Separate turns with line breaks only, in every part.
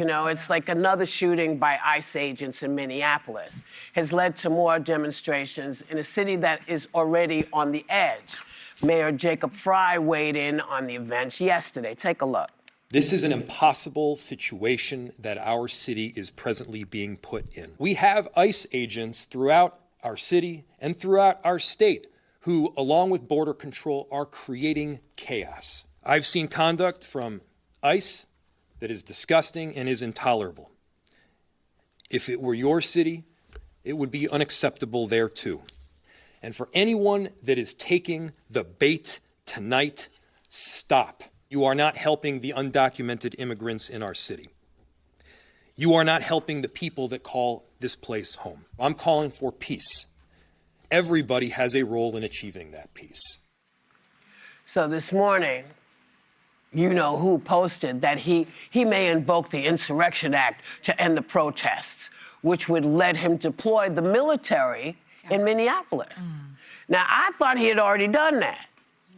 You know, it's like another shooting by ICE agents in Minneapolis has led to more demonstrations in a city that is already on the edge. Mayor Jacob Fry weighed in on the events yesterday. Take a look.
This is an impossible situation that our city is presently being put in. We have ICE agents throughout our city and throughout our state who, along with Border Control, are creating chaos. I've seen conduct from ICE that is disgusting and is intolerable. If it were your city, it would be unacceptable there too. And for anyone that is taking the bait tonight, stop. You are not helping the undocumented immigrants in our city. You are not helping the people that call this place home. I'm calling for peace. Everybody has a role in achieving that peace.
So this morning, you know who posted that he may invoke the Insurrection Act to end the protests, which would let him deploy the military in Minneapolis. Now, I thought he had already done that.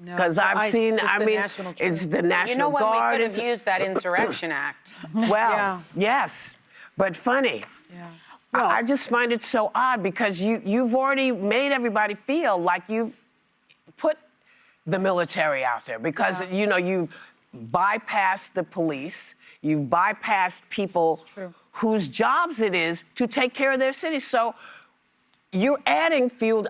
Because I've seen, I mean, it's the National Guard.
You know when we could have used that Insurrection Act.
Well, yes, but funny.
Yeah.
Well, I just find it so odd because you've already made everybody feel like you've put the military out there because, you know, you've bypassed the police, you've bypassed people whose jobs it is to take care of their cities. So you're adding fuel.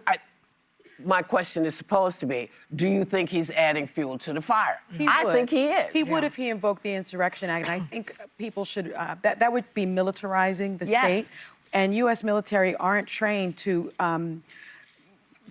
My question is supposed to be, do you think he's adding fuel to the fire? I think he is.
He would if he invoked the Insurrection Act. And I think people should, that would be militarizing the state. And U.S. military aren't trained to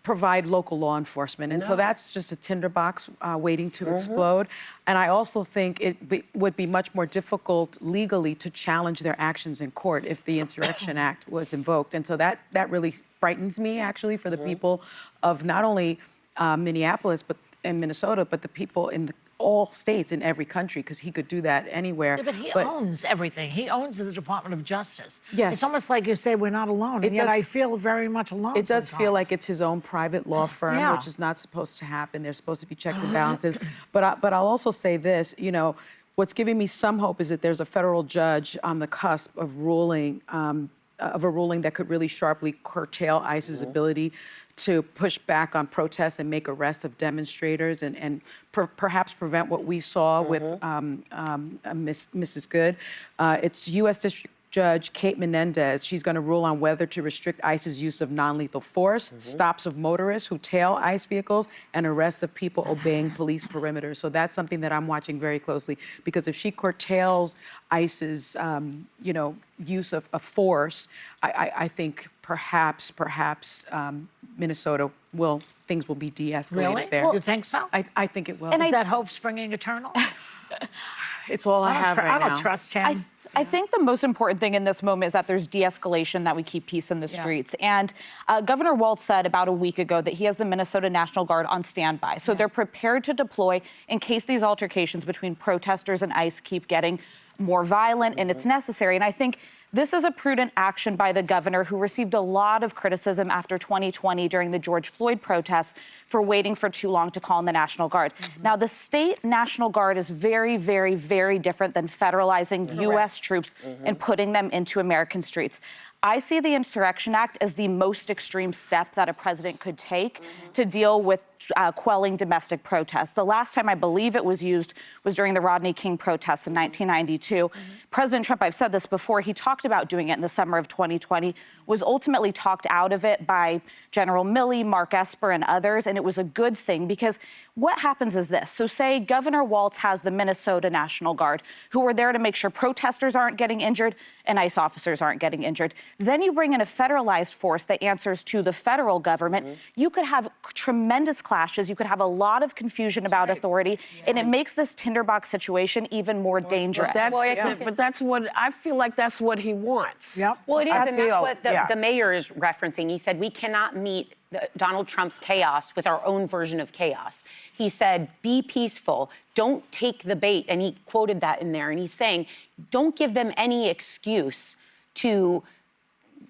provide local law enforcement. And so that's just a tinderbox waiting to explode. And I also think it would be much more difficult legally to challenge their actions in court if the Insurrection Act was invoked. And so that really frightens me, actually, for the people of not only Minneapolis and Minnesota, but the people in all states in every country, because he could do that anywhere.
Yeah, but he owns everything. He owns the Department of Justice.
Yes.
It's almost like you say we're not alone, and yet I feel very much alone.
It does feel like it's his own private law firm, which is not supposed to happen. There's supposed to be checks and balances. But I'll also say this, you know, what's giving me some hope is that there's a federal judge on the cusp of ruling, of a ruling that could really sharply curtail ICE's ability to push back on protests and make arrests of demonstrators and perhaps prevent what we saw with Mrs. Good. It's U.S. District Judge Kate Menendez. She's going to rule on whether to restrict ICE's use of non-lethal force, stops of motorists who tail ICE vehicles, and arrests of people obeying police perimeters. So that's something that I'm watching very closely, because if she curtails ICE's, you know, use of force, I think perhaps Minnesota things will be de-escalated there.
You think so?
I think it will.
And is that hope springing eternal?
It's all I have right now.
I don't trust him.
I think the most important thing in this moment is that there's de-escalation, that we keep peace in the streets. And Governor Walz said about a week ago that he has the Minnesota National Guard on standby. So they're prepared to deploy in case these altercations between protesters and ICE keep getting more violent and it's necessary. And I think this is a prudent action by the governor, who received a lot of criticism after 2020 during the George Floyd protests for waiting for too long to call in the National Guard. Now, the state National Guard is very, very, very different than federalizing U.S. troops and putting them into American streets. I see the Insurrection Act as the most extreme step that a president could take to deal with quelling domestic protests. The last time I believe it was used was during the Rodney King protests in 1992. President Trump, I've said this before, he talked about doing it in the summer of 2020, was ultimately talked out of it by General Milley, Mark Esper, and others, and it was a good thing, because what happens is this. So say Governor Walz has the Minnesota National Guard, who are there to make sure protesters aren't getting injured and ICE officers aren't getting injured. Then you bring in a federalized force that answers to the federal government. You could have tremendous clashes. You could have a lot of confusion about authority, and it makes this tinderbox situation even more dangerous.
But that's what, I feel like that's what he wants.
Well, it is, and that's what the mayor is referencing. He said, we cannot meet Donald Trump's chaos with our own version of chaos. He said, be peaceful, don't take the bait. And he quoted that in there. And he's saying, don't give them any excuse to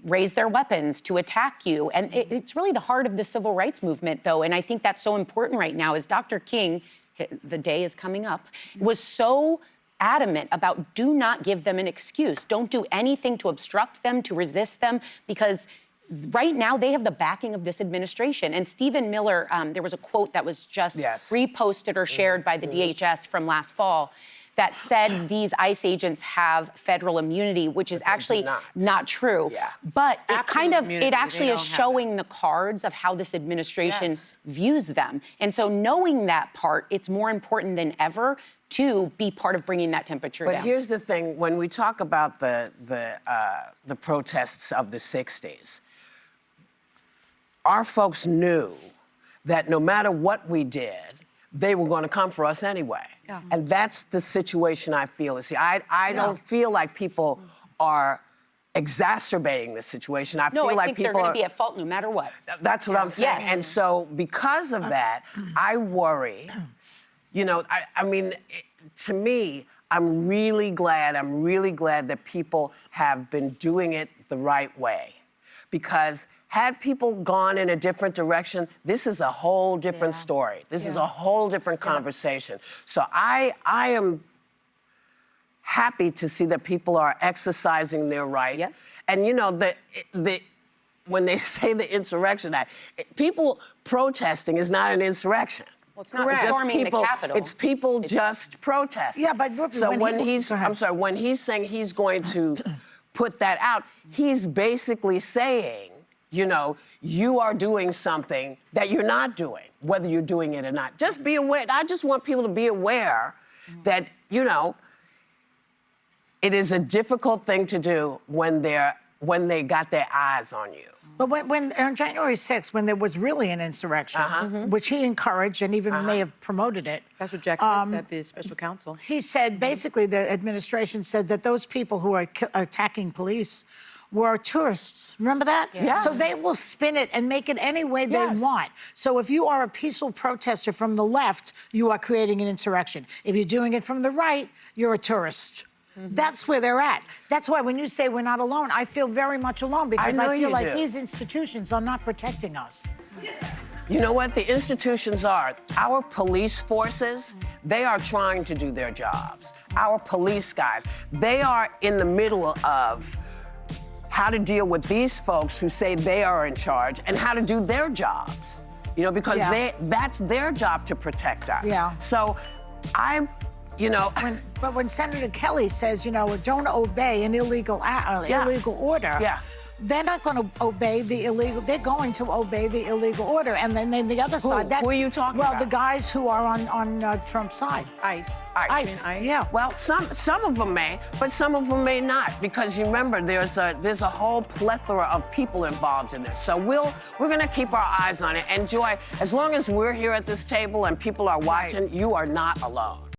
raise their weapons, to attack you. And it's really the heart of the civil rights movement, though. And I think that's so important right now, is Dr. King, the day is coming up, was so adamant about do not give them an excuse. Don't do anything to obstruct them, to resist them, because right now they have the backing of this administration. And Stephen Miller, there was a quote that was just reposted or shared by the DHS from last fall that said these ICE agents have federal immunity, which is actually not true. But it actually is showing the cards of how this administration views them. And so knowing that part, it's more important than ever to be part of bringing that temperature down.
But here's the thing, when we talk about the protests of the 60s, our folks knew that no matter what we did, they were going to come for us anyway. And that's the situation I feel is here. I don't feel like people are exacerbating the situation. I feel like
think
people
they're going
are,
to be at fault no matter what.
That's what I'm saying.
Yes.
And so because of that, I worry. You know, I mean, to me, I'm really glad that people have been doing it the right way. Because had people gone in a different direction, this is a whole different story. This is a whole different conversation. So I am happy to see that people are exercising their right. And you know, when they say the Insurrection Act, people protesting is not an insurrection.
Well, it's not storming the Capitol.
It's people just protesting.
Yeah, but
so when he's saying he's going to put that out, he's basically saying, you know, you are doing something that you're not doing, whether you're doing it or not. Just be aware. I just want people to be aware that, you know, it is a difficult thing to do when they got their eyes on you.
But when on January 6th, when there was really an insurrection, which he encouraged and even may have promoted it.
That's what Jack Smith said, the special counsel.
He said, basically, the administration said that those people who are attacking police were tourists. Remember that?
Yes.
So they will spin it and make it any way they want. So if you are a peaceful protester from the left, you are creating an insurrection. If you're doing it from the right, you're a tourist. That's where they're at. That's why when you say we're not alone, I feel very much alone because I feel like these institutions are not protecting us.
You know what? The institutions are. Our police forces, they are trying to do their jobs. Our police guys, they are in the middle of how to deal with these folks who say they are in charge and how to do their jobs. You know, because that's their job to protect us. So you know.
But when Senator Kelly says, you know, don't obey an illegal order, they're not going to obey the illegal. They're going to obey the illegal order, and then the other side.
Who are you talking about?
Well, the guys who are on Trump's side.
ICE.
Yeah.
Well, some of them may, but some of them may not, because you remember there's a whole plethora of people involved in this. So we're going to keep our eyes on it. And Joy, as long as we're here at this table and people are watching, you are not alone.